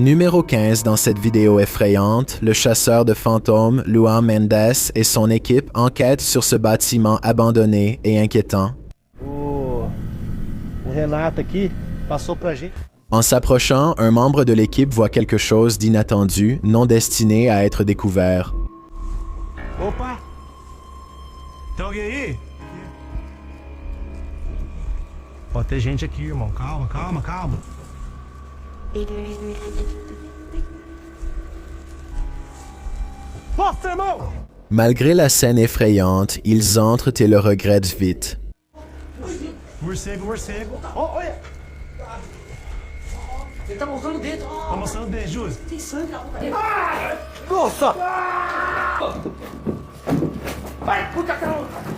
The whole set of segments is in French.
Numéro 15 dans cette vidéo effrayante, le chasseur de fantômes Luan Mendes et son équipe enquêtent sur ce bâtiment abandonné et inquiétant. O Renato aqui passou pra gente. En s'approchant, un membre de l'équipe voit quelque chose d'inattendu, non destiné à être découvert. Opa! Tem alguém aí? Pode ter gente aqui, irmão. Calma, calma, calma. Força, irmão! Malgré la scène effrayante, ils entrent et le regrettent vite. Morcego, morcego. Ó, olha! Ele tá mostrando o dedo. Tá mostrando o dedo, Júlio. Tem sangue na boca dele. Nossa! Vai, puta,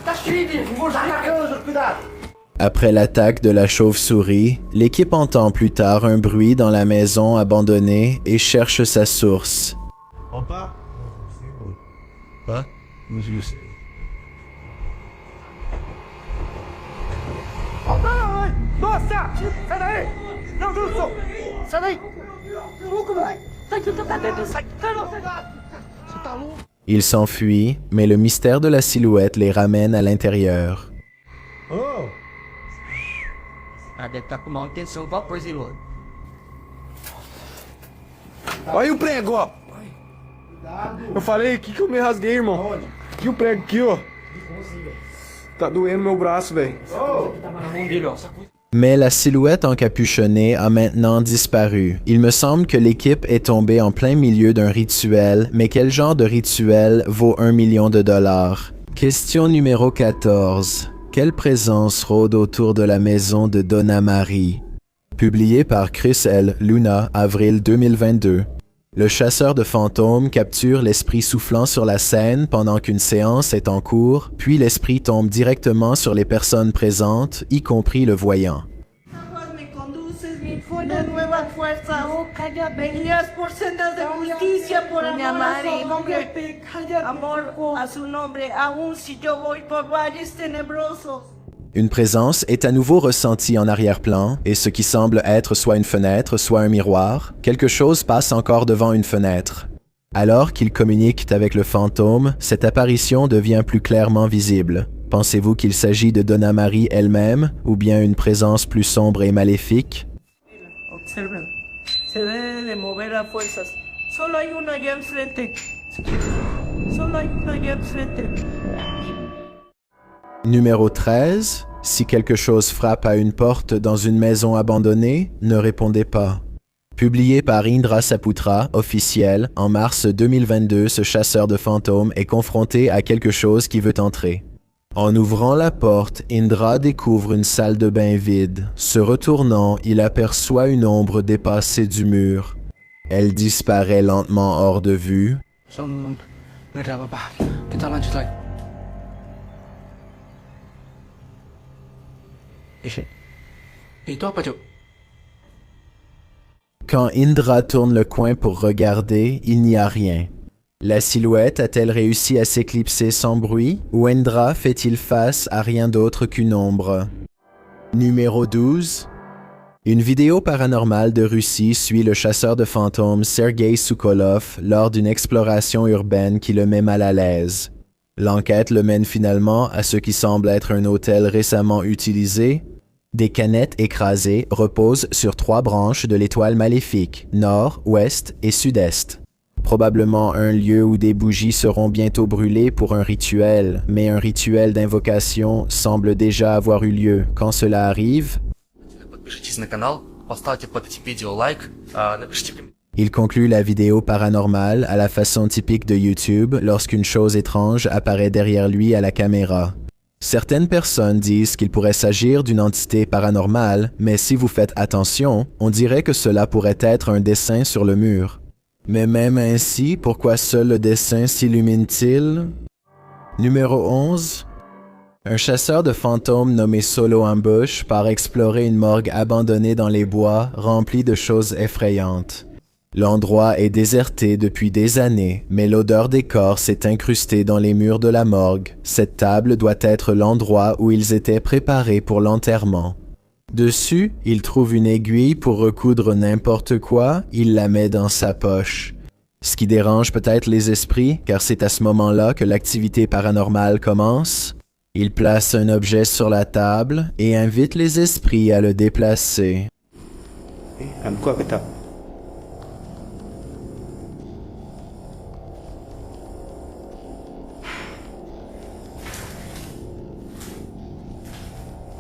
tá cheio de Arcanjo, cuidado! Après l'attaque de la chauve-souris, l'équipe entend plus tard un bruit dans la maison abandonnée et cherche sa source. Opa! Hã? Não viu isso. Ai! Nossa! Sai daí! Não, Wilson! Sai daí! louco, velho. Tá aqui, tá dentro. Sai, sai, não, sai. Você tá louco? Ils s'enfuient, mais le mystère de la silhouette les ramène à l'intérieur. Oh! Ah, deve estar com mal intenção. Qual coisa, Ilô? Olha aí o prego, ó! Eu falei, que eu me rasguei, irmão? Aqui o prego, aqui, ó. Tá doendo meu braço, velho. Tava na mão dele, ó. Mais la silhouette encapuchonnée a maintenant disparu. Il me semble que l'équipe est tombée en plein milieu d'un rituel, mais quel genre de rituel vaut 1 million de dollars? Question numéro 14. Quelle présence rôde autour de la maison de Donna Marie? Publié par Chris L. Luna, avril 2022. Le chasseur de fantômes capture l'esprit soufflant sur la scène pendant qu'une séance est en cours, puis l'esprit tombe directement sur les personnes présentes, y compris le voyant. Me conduces, mi fuerza, nueva fuerza, oh, calla, guías por sendas de justicia, por amor a su nombre, amor a su nombre, aun si yo voy por valles tenebrosos. Une présence est à nouveau ressentie en arrière-plan, et ce qui semble être soit une fenêtre, soit un miroir, quelque chose passe encore devant une fenêtre. Alors qu'ils communiquent avec le fantôme, cette apparition devient plus clairement visible. Pensez-vous qu'il s'agit de Donna Marie elle-même, ou bien une présence plus sombre et maléfique? Observen, se debe de mover a fuerzas. Solo hay uno allá enfrente. Solo hay uno allá enfrente. Numéro 13. Si quelque chose frappe à une porte dans une maison abandonnée, ne répondez pas. Publié par Indra Saputra, officiel, en mars 2022, ce chasseur de fantômes est confronté à quelque chose qui veut entrer. En ouvrant la porte, Indra découvre une salle de bain vide. Se retournant, il aperçoit une ombre dépassée du mur. Elle disparaît lentement hors de vue. Nggak ada apa-apa. Kita lanjut lagi. Itu apa, Cuk? Quand Indra tourne le coin pour regarder, il n'y a rien. La silhouette a-t-elle réussi à s'éclipser sans bruit, ou Indra fait-il face à rien d'autre qu'une ombre? Numéro 12. Une vidéo paranormale de Russie suit le chasseur de fantômes Sergei Soukolov lors d'une exploration urbaine qui le met mal à l'aise. L'enquête le mène finalement à ce qui semble être un hôtel récemment utilisé. Des canettes écrasées reposent sur 3 branches de l'étoile maléfique, nord, ouest et sud-est. Probablement un lieu où des bougies seront bientôt brûlées pour un rituel, mais un rituel d'invocation semble déjà avoir eu lieu. Quand cela arrive, Подпишитесь на канал, поставьте под этим видео лайк, напишите комментарий. il conclut la vidéo paranormale à la façon typique de YouTube lorsqu'une chose étrange apparaît derrière lui à la caméra. Certaines personnes disent qu'il pourrait s'agir d'une entité paranormale, mais si vous faites attention, on dirait que cela pourrait être un dessin sur le mur. Mais même ainsi, pourquoi seul le dessin s'illumine-t-il? Numéro 11. Un chasseur de fantômes nommé Solo Ambush part explorer une morgue abandonnée dans les bois, remplie de choses effrayantes. L'endroit est déserté depuis des années, mais l'odeur des corps s'est incrustée dans les murs de la morgue. Cette table doit être l'endroit où ils étaient préparés pour l'enterrement. Dessus, il trouve une aiguille pour recoudre n'importe quoi, il la met dans sa poche. Ce qui dérange peut-être les esprits, car c'est à ce moment-là que l'activité paranormale commence. Il place un objet sur la table et invite les esprits à le déplacer. Làm quoi cái tập?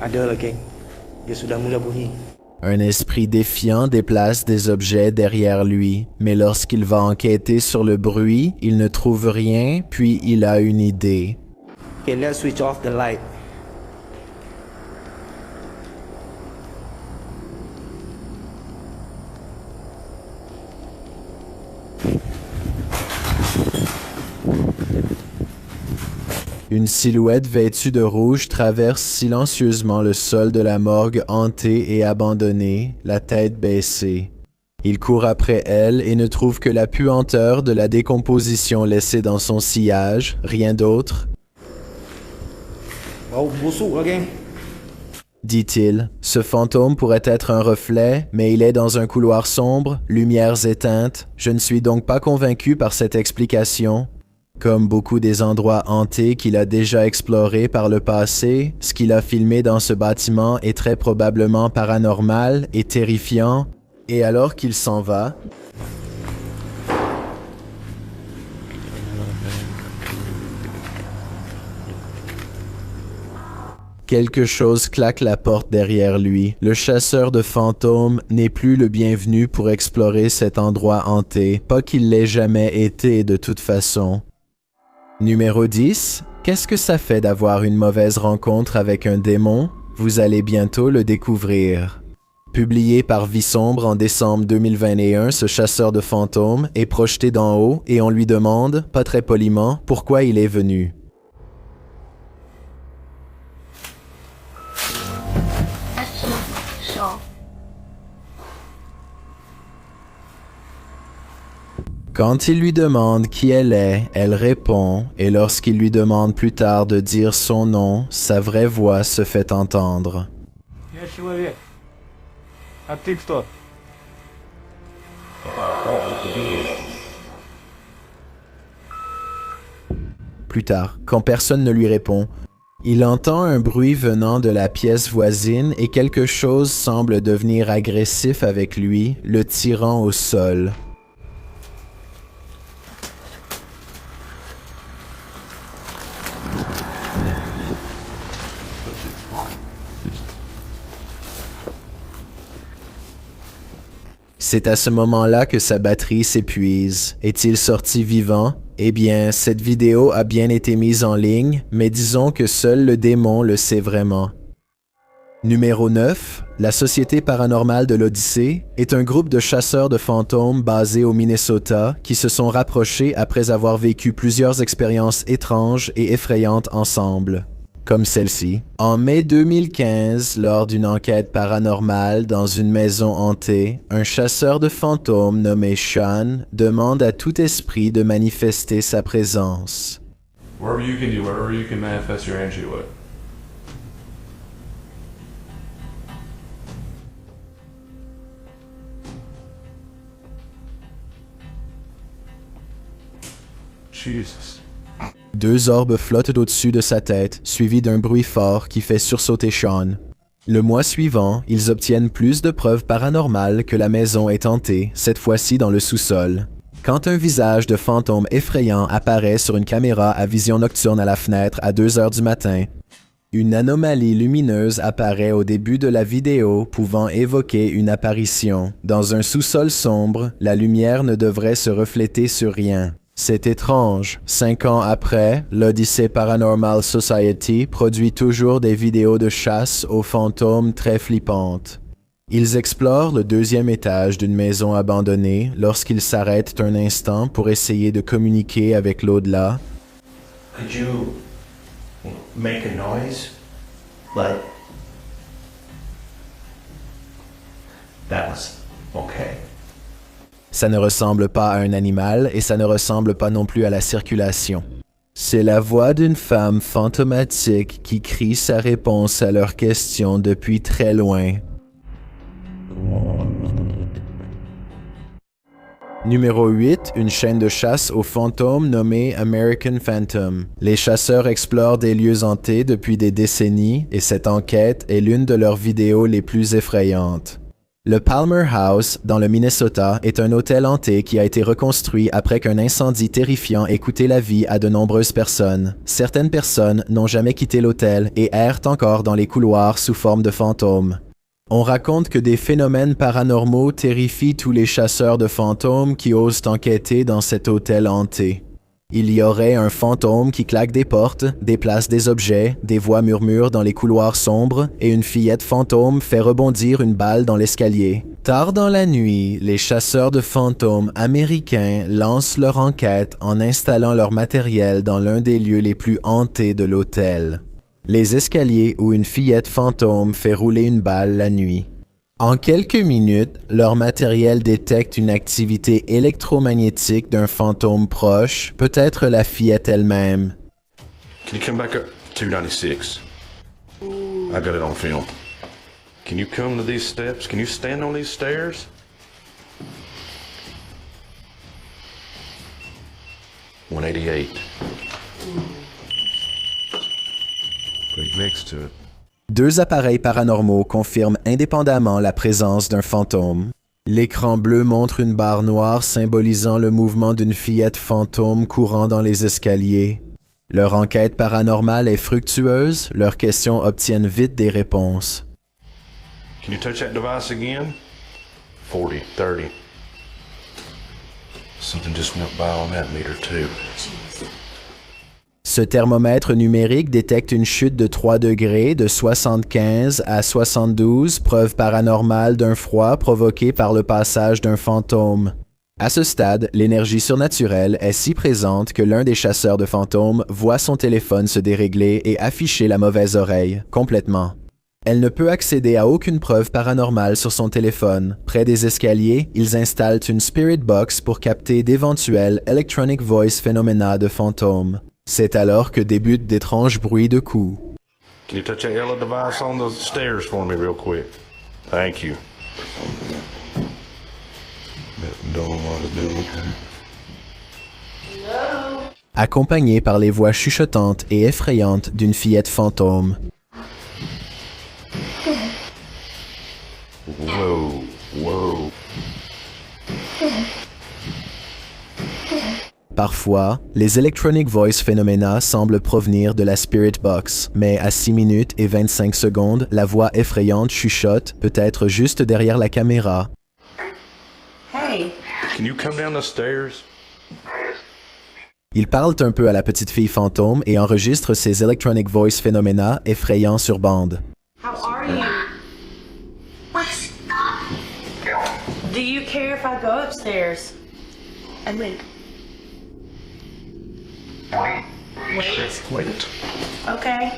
Ada lagi. Dia sudah mula bunyi. Un esprit défiant déplace des objets derrière lui, mais lorsqu'il va enquêter sur le bruit, il ne trouve rien, puis il a une idée. Okay, let's switch off the light. Une silhouette vêtue de rouge traverse silencieusement le sol de la morgue hantée et abandonnée, la tête baissée. Il court après elle et ne trouve que la puanteur de la décomposition laissée dans son sillage, rien d'autre, dit-il. Ce fantôme pourrait être un reflet, mais il est dans un couloir sombre, lumières éteintes. Je ne suis donc pas convaincu par cette explication. Comme beaucoup des endroits hantés qu'il a déjà explorés par le passé, ce qu'il a filmé dans ce bâtiment est très probablement paranormal et terrifiant, et alors qu'il s'en va, quelque chose claque la porte derrière lui. Le chasseur de fantômes n'est plus le bienvenu pour explorer cet endroit hanté, pas qu'il l'ait jamais été de toute façon. Numéro 10. Qu'est-ce que ça fait d'avoir une mauvaise rencontre avec un démon? Vous allez bientôt le découvrir. Publié par Vie Sombre en décembre 2021, ce chasseur de fantômes est projeté d'en haut et on lui demande, pas très poliment, pourquoi il est venu. Quand il lui demande qui elle est, elle répond, et lorsqu'il lui demande plus tard de dire son nom, sa vraie voix se fait entendre. Я человек. А ты кто? Plus tard, quand personne ne lui répond, il entend un bruit venant de la pièce voisine et quelque chose semble devenir agressif avec lui, le tirant au sol. C'est à ce moment-là que sa batterie s'épuise. Est-il sorti vivant? Eh bien, cette vidéo a bien été mise en ligne, mais disons que seul le démon le sait vraiment. Numéro 9. La Société paranormale de l'Odyssée est un groupe de chasseurs de fantômes basé au Minnesota qui se sont rapprochés après avoir vécu plusieurs expériences étranges et effrayantes ensemble. Comme celle-ci. En mai 2015, lors d'une enquête paranormale dans une maison hantée, un chasseur de fantômes nommé Sean demande à tout esprit de manifester sa présence. Wherever you can manifest your energy with. Jesus. Deux orbes flottent au-dessus de sa tête, suivis d'un bruit fort qui fait sursauter Sean. Le mois suivant, ils obtiennent plus de preuves paranormales que la maison est hantée, cette fois-ci dans le sous-sol. Quand un visage de fantôme effrayant apparaît sur une caméra à vision nocturne à la fenêtre à 2 heures du matin, une anomalie lumineuse apparaît au début de la vidéo pouvant évoquer une apparition. Dans un sous-sol sombre, la lumière ne devrait se refléter sur rien. C'est étrange. 5 ans après, l'Odyssey Paranormal Society produit toujours des vidéos de chasse aux fantômes très flippantes. Ils explorent le 2e étage d'une maison abandonnée lorsqu'ils s'arrêtent un instant pour essayer de communiquer avec l'au-delà. Could you make a noise? Like that was okay. Ça ne ressemble pas à un animal et ça ne ressemble pas non plus à la circulation. C'est la voix d'une femme fantomatique qui crie sa réponse à leurs questions depuis très loin. Numéro 8, une chaîne de chasse aux fantômes nommée American Phantom. Les chasseurs explorent des lieux hantés depuis des décennies et cette enquête est l'une de leurs vidéos les plus effrayantes. Le Palmer House, dans le Minnesota, est un hôtel hanté qui a été reconstruit après qu'un incendie terrifiant ait coûté la vie à de nombreuses personnes. Certaines personnes n'ont jamais quitté l'hôtel et errent encore dans les couloirs sous forme de fantômes. On raconte que des phénomènes paranormaux terrifient tous les chasseurs de fantômes qui osent enquêter dans cet hôtel hanté. Il y aurait un fantôme qui claque des portes, déplace des objets, des voix murmurent dans les couloirs sombres et une fillette fantôme fait rebondir une balle dans l'escalier. Tard dans la nuit, les chasseurs de fantômes américains lancent leur enquête en installant leur matériel dans l'un des lieux les plus hantés de l'hôtel. Les escaliers où une fillette fantôme fait rouler une balle la nuit. En quelques minutes, leur matériel détecte une activité électromagnétique d'un fantôme proche, peut-être la fillette elle-même. Can you come back up? 296. I got it on film. Can you come to these steps? Can you stand on these stairs? $188. Right next to it. Deux appareils paranormaux confirment indépendamment la présence d'un fantôme. L'écran bleu montre une barre noire symbolisant le mouvement d'une fillette fantôme courant dans les escaliers. Leur enquête paranormale est fructueuse, leurs questions obtiennent vite des réponses. Can you touch that device again? 40, 30. Something just went by on that meter too. Ce thermomètre numérique détecte une chute de 3 degrés de 75 à 72, preuve paranormale d'un froid provoqué par le passage d'un fantôme. À ce stade, l'énergie surnaturelle est si présente que l'un des chasseurs de fantômes voit son téléphone se dérégler et afficher la mauvaise oreille, complètement. Elle ne peut accéder à aucune preuve paranormale sur son téléphone. Près des escaliers, ils installent une Spirit Box pour capter d'éventuels Electronic Voice phénoména de fantômes. C'est alors que débutent d'étranges bruits de coups. Can you touch that yellow device on the stairs for me real quick? Thank you. Accompagnés par les voix chuchotantes et effrayantes d'une fillette fantôme. Whoa, whoa. Parfois, les Electronic Voice phénoména semblent provenir de la Spirit Box, mais à 6 minutes et 25 secondes, la voix effrayante chuchote, peut-être juste derrière la caméra. Hey. Can you come down the stairs? Ils parlent un peu à la petite fille fantôme et enregistrent ces Electronic Voice phénoména effrayants sur bande. How are you? What? Do you care if I go upstairs? And wait. Wait. Okay.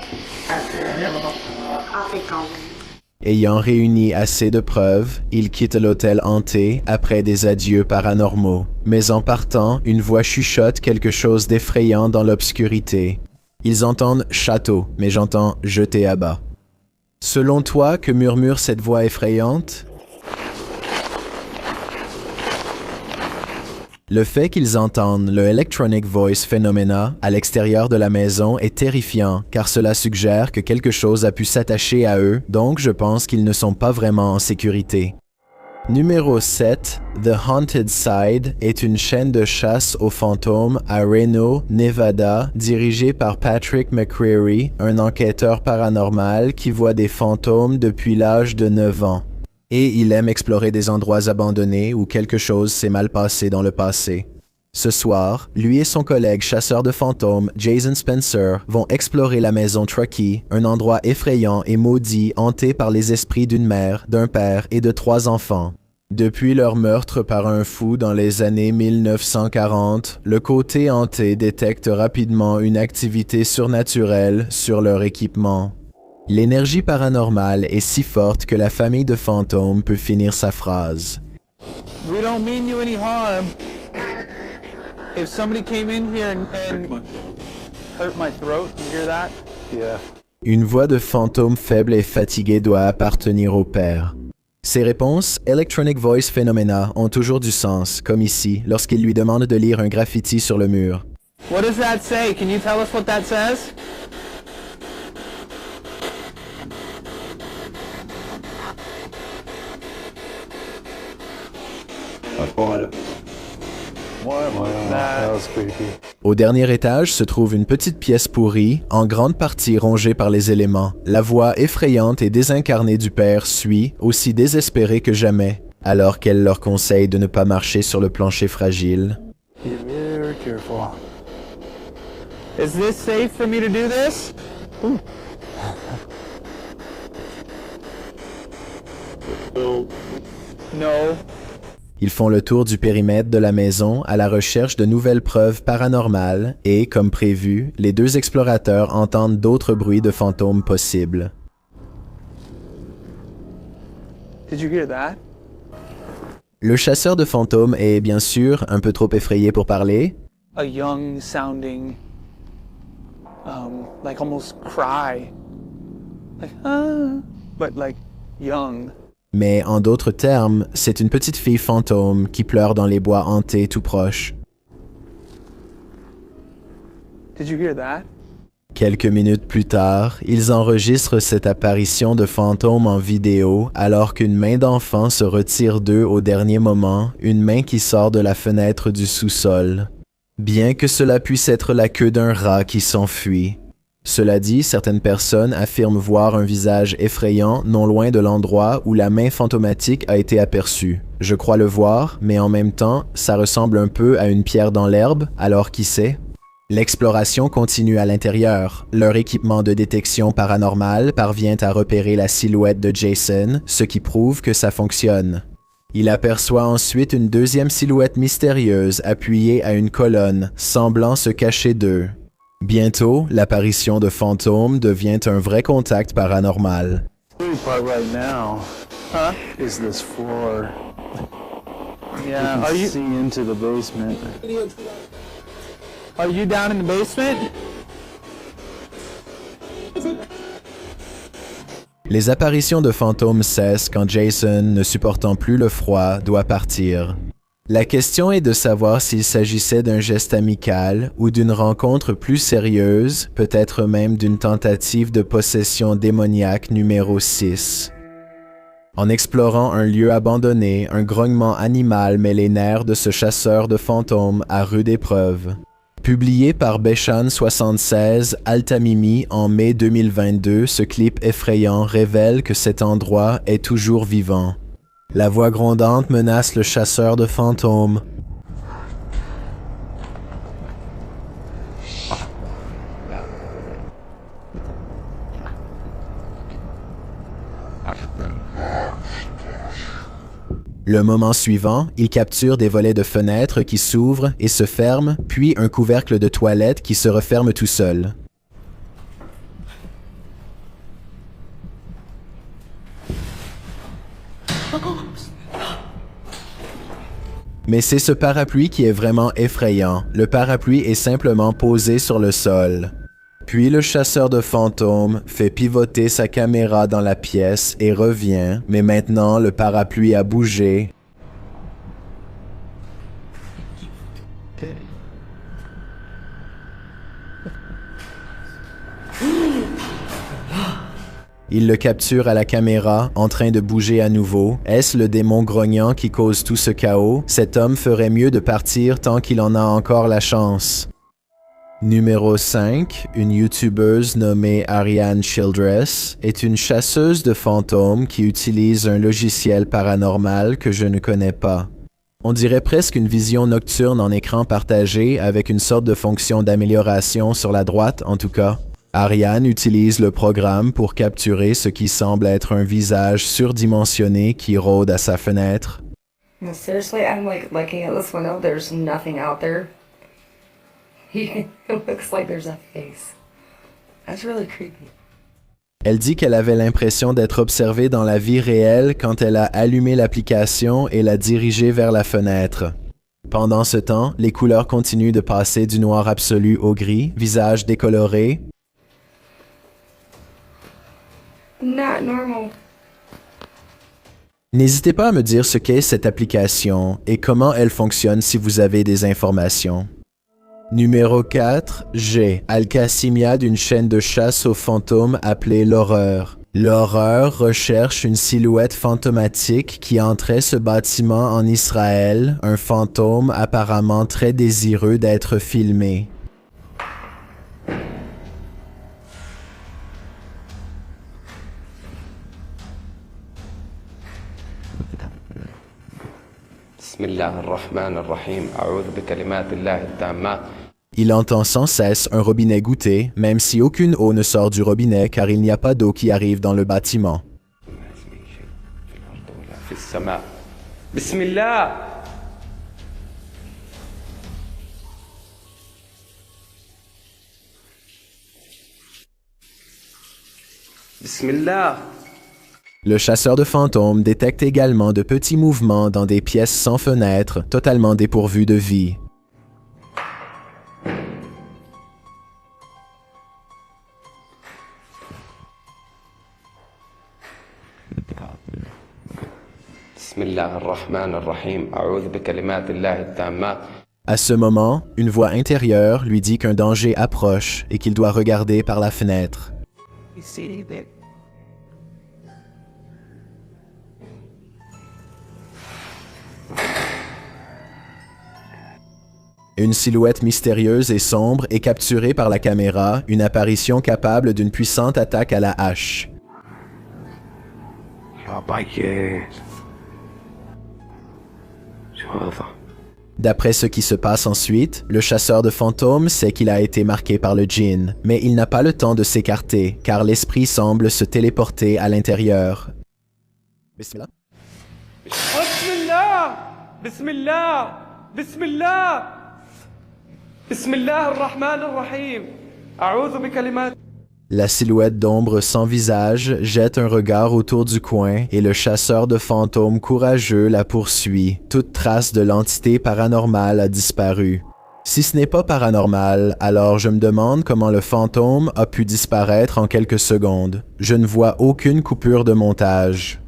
I'll think on it. Ayant réuni assez de preuves, ils quittent l'hôtel hanté après des adieux paranormaux. Mais en partant, une voix chuchote quelque chose d'effrayant dans l'obscurité. Ils entendent « château », mais j'entends « jeter à bas ». Selon toi, que murmure cette voix effrayante? Le fait qu'ils entendent le Electronic Voice phénoména à l'extérieur de la maison est terrifiant car cela suggère que quelque chose a pu s'attacher à eux, donc je pense qu'ils ne sont pas vraiment en sécurité. Numéro 7, The Haunted Side est une chaîne de chasse aux fantômes à Reno, Nevada, dirigée par Patrick McCreary, un enquêteur paranormal qui voit des fantômes depuis l'âge de 9 ans. Et il aime explorer des endroits abandonnés où quelque chose s'est mal passé dans le passé. Ce soir, lui et son collègue chasseur de fantômes, Jason Spencer, vont explorer la maison Truckee, un endroit effrayant et maudit hanté par les esprits d'une mère, d'un père et de 3 enfants. Depuis leur meurtre par un fou dans les années 1940, le côté hanté détecte rapidement une activité surnaturelle sur leur équipement. L'énergie paranormale est si forte que la famille de fantômes peut finir sa phrase. We don't mean you any harm. If somebody came in here and hurt my throat. You hear that? Yeah. Une voix de fantôme faible et fatiguée doit appartenir au père. Ses réponses, Electronic Voice Phenomena, ont toujours du sens, comme ici, lorsqu'il lui demande de lire un graffiti sur le mur. What does that say? Can you tell us what that says? That was creepy. Au dernier étage se trouve une petite pièce pourrie, en grande partie rongée par les éléments. La voix effrayante et désincarnée du père suit, aussi désespérée que jamais, alors qu'elle leur conseille de ne pas marcher sur le plancher fragile. Be very careful. Is this safe for me to do this? No. Ils font le tour du périmètre de la maison à la recherche de nouvelles preuves paranormales et, comme prévu, les deux explorateurs entendent d'autres bruits de fantômes possibles. Did you hear that? Le chasseur de fantômes est, bien sûr, un peu trop effrayé pour parler, A young sounding, like almost cry. Like, but like young. mais en d'autres termes, c'est une petite fille fantôme qui pleure dans les bois hantés tout proches. Did you hear that? Quelques minutes plus tard, ils enregistrent cette apparition de fantôme en vidéo alors qu'une main d'enfant se retire d'eux au dernier moment, une main qui sort de la fenêtre du sous-sol. Bien que cela puisse être la queue d'un rat qui s'enfuit. Cela dit, certaines personnes affirment voir un visage effrayant non loin de l'endroit où la main fantomatique a été aperçue. Je crois le voir, mais en même temps, ça ressemble un peu à une pierre dans l'herbe, alors qui sait? L'exploration continue à l'intérieur. Leur équipement de détection paranormale parvient à repérer la silhouette de Jason, ce qui prouve que ça fonctionne. Il aperçoit ensuite une deuxième silhouette mystérieuse appuyée à une colonne, semblant se cacher d'eux. Bientôt, l'apparition de fantômes devient un vrai contact paranormal. The funny part right now Huh? is this floor. Yeah. You Are can you see into the basement. down in the basement? Les apparitions de fantômes cessent quand Jason, ne supportant plus le froid, doit partir. La question est de savoir s'il s'agissait d'un geste amical ou d'une rencontre plus sérieuse, peut-être même d'une tentative de possession démoniaque numéro 6. En explorant un lieu abandonné, un grognement animal met les nerfs de ce chasseur de fantômes à rude épreuve. Publié par Bechan76 Altamimi en mai 2022, ce clip effrayant révèle que cet endroit est toujours vivant. La voix grondante menace le chasseur de fantômes. Le moment suivant, il capture des volets de fenêtres qui s'ouvrent et se ferment, puis un couvercle de toilette qui se referme tout seul. Mais c'est ce parapluie qui est vraiment effrayant. Le parapluie est simplement posé sur le sol. Puis le chasseur de fantômes fait pivoter sa caméra dans la pièce et revient, mais maintenant le parapluie a bougé. Il le capture à la caméra, en train de bouger à nouveau. Est-ce le démon grognant qui cause tout ce chaos? Cet homme ferait mieux de partir tant qu'il en a encore la chance. Numéro 5, une youtubeuse nommée Ariane Childress est une chasseuse de fantômes qui utilise un logiciel paranormal que je ne connais pas. On dirait presque une vision nocturne en écran partagé avec une sorte de fonction d'amélioration sur la droite en tout cas. Ariane utilise le programme pour capturer ce qui semble être un visage surdimensionné qui rôde à sa fenêtre. No, seriously, I'm like looking at this window, there's nothing out there. It looks like there's a face. That's really creepy. Elle dit qu'elle avait l'impression d'être observée dans la vie réelle quand elle a allumé l'application et l'a dirigée vers la fenêtre. Pendant ce temps, les couleurs continuent de passer du noir absolu au gris, visage décoloré. Not normal. N'hésitez pas à me dire ce qu'est cette application et comment elle fonctionne si vous avez des informations. Numéro 4, G. Alcassimia d'une chaîne de chasse aux fantômes appelée l'horreur. L'horreur recherche une silhouette fantomatique qui entrait ce bâtiment en Israël, un fantôme apparemment très désireux d'être filmé. Il entend sans cesse un robinet goûter, même si aucune eau ne sort du robinet car il n'y a pas d'eau qui arrive dans le bâtiment. Le chasseur de fantômes détecte également de petits mouvements dans des pièces sans fenêtres, totalement dépourvues de vie. À ce moment, une voix intérieure lui dit qu'un danger approche et qu'il doit regarder par la fenêtre. Une silhouette mystérieuse et sombre est capturée par la caméra, une apparition capable d'une puissante attaque à la hache. D'après ce qui se passe ensuite, le chasseur de fantômes sait qu'il a été marqué par le djinn, mais il n'a pas le temps de s'écarter, car l'esprit semble se téléporter à l'intérieur. Bismillah. Bismillah! Bismillah! Bismillah! Bismillah ar-Rahman ar-Rahim. A'udhu bi kalimat. La silhouette d'ombre sans visage jette un regard autour du coin et le chasseur de fantômes courageux la poursuit. Toute trace de l'entité paranormale a disparu. Si ce n'est pas paranormal, alors je me demande comment le fantôme a pu disparaître en quelques secondes. Je ne vois aucune coupure de montage.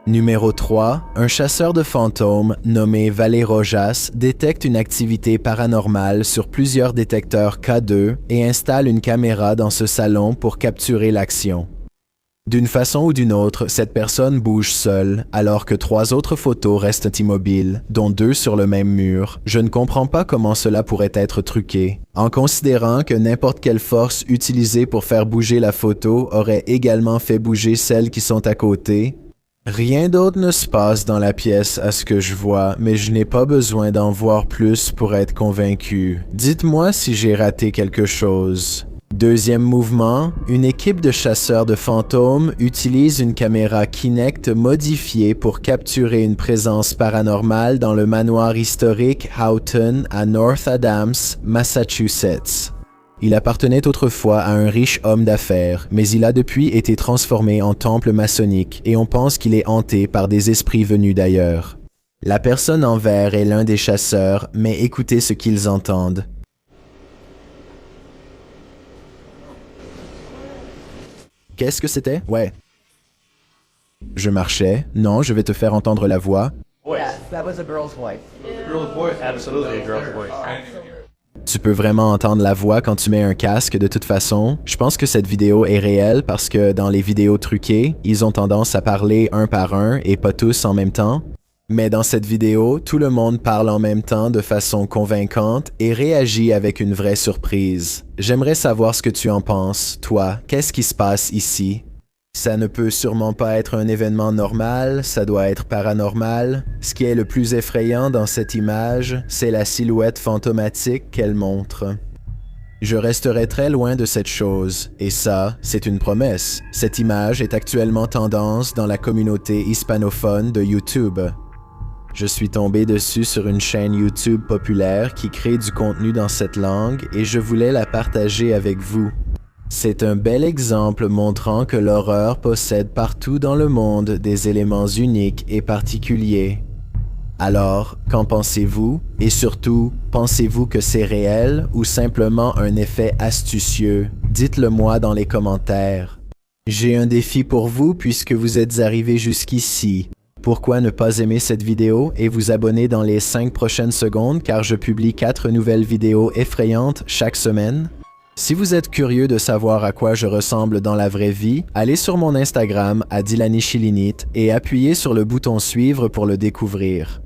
Numéro 3, un chasseur de fantômes nommé Valé Rojas détecte une activité paranormale sur plusieurs détecteurs K2 et installe une caméra dans ce salon pour capturer l'action. D'une façon ou d'une autre, cette personne bouge seule, alors que 3 autres photos restent immobiles, dont 2 sur le même mur. Je ne comprends pas comment cela pourrait être truqué. En considérant que n'importe quelle force utilisée pour faire bouger la photo aurait également fait bouger celles qui sont à côté, rien d'autre ne se passe dans la pièce à ce que je vois, mais je n'ai pas besoin d'en voir plus pour être convaincu. Dites-moi si j'ai raté quelque chose. Deuxième mouvement, une équipe de chasseurs de fantômes utilise une caméra Kinect modifiée pour capturer une présence paranormale dans le manoir historique Houghton à North Adams, Massachusetts. Il appartenait autrefois à un riche homme d'affaires, mais il a depuis été transformé en temple maçonnique et on pense qu'il est hanté par des esprits venus d'ailleurs. La personne en vert est l'un des chasseurs, mais écoutez ce qu'ils entendent. Qu'est-ce que c'était? Ouais. Je marchais. Non, je vais te faire entendre la voix. Yeah, that was a girl's voice. Girl's voice? Absolutely a girl's voice. Tu peux vraiment entendre la voix quand tu mets un casque de toute façon. Je pense que cette vidéo est réelle parce que dans les vidéos truquées, ils ont tendance à parler un par un et pas tous en même temps. Mais dans cette vidéo, tout le monde parle en même temps de façon convaincante et réagit avec une vraie surprise. J'aimerais savoir ce que tu en penses, toi. Qu'est-ce qui se passe ici? Ça ne peut sûrement pas être un événement normal, ça doit être paranormal. Ce qui est le plus effrayant dans cette image, c'est la silhouette fantomatique qu'elle montre. Je resterai très loin de cette chose, et ça, c'est une promesse. Cette image est actuellement tendance dans la communauté hispanophone de YouTube. Je suis tombé dessus sur une chaîne YouTube populaire qui crée du contenu dans cette langue et je voulais la partager avec vous. C'est un bel exemple montrant que l'horreur possède partout dans le monde des éléments uniques et particuliers. Alors, qu'en pensez-vous? Et surtout, pensez-vous que c'est réel ou simplement un effet astucieux? Dites-le moi dans les commentaires. J'ai un défi pour vous puisque vous êtes arrivés jusqu'ici. Pourquoi ne pas aimer cette vidéo et vous abonner dans les 5 prochaines secondes car je publie 4 nouvelles vidéos effrayantes chaque semaine? Si vous êtes curieux de savoir à quoi je ressemble dans la vraie vie, allez sur mon Instagram à Dilanichilinit et appuyez sur le bouton suivre pour le découvrir.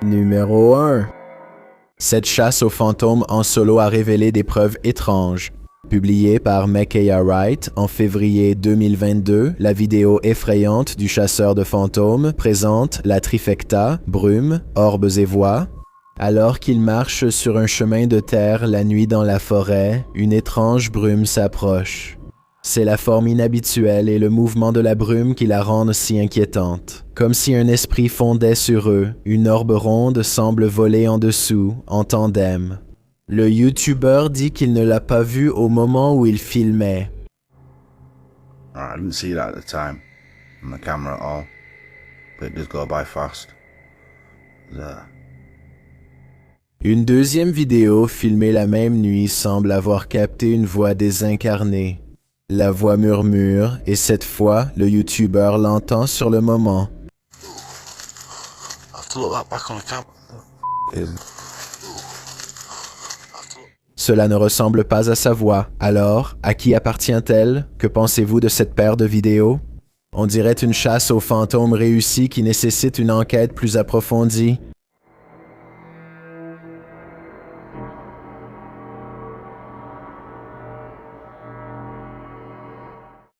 Numéro 1. Cette chasse aux fantômes en solo a révélé des preuves étranges. Publiée par Micaiah Wright en février 2022, la vidéo effrayante du chasseur de fantômes présente la trifecta, brume, orbes et voix. Alors qu'il marche sur un chemin de terre la nuit dans la forêt, une étrange brume s'approche. C'est la forme inhabituelle et le mouvement de la brume qui la rendent si inquiétante. Comme si un esprit fondait sur eux, une orbe ronde semble voler en dessous, en tandem. Le YouTuber dit qu'il ne l'a pas vu au moment où il filmait. I didn't see that at the time on the camera at all, but it does go by fast. Une deuxième vidéo filmée la même nuit semble avoir capté une voix désincarnée. La voix murmure et cette fois, le YouTuber l'entend sur le moment. Cela ne ressemble pas à sa voix. Alors, à qui appartient-elle? Que pensez-vous de cette paire de vidéos? On dirait une chasse aux fantômes réussie qui nécessite une enquête plus approfondie.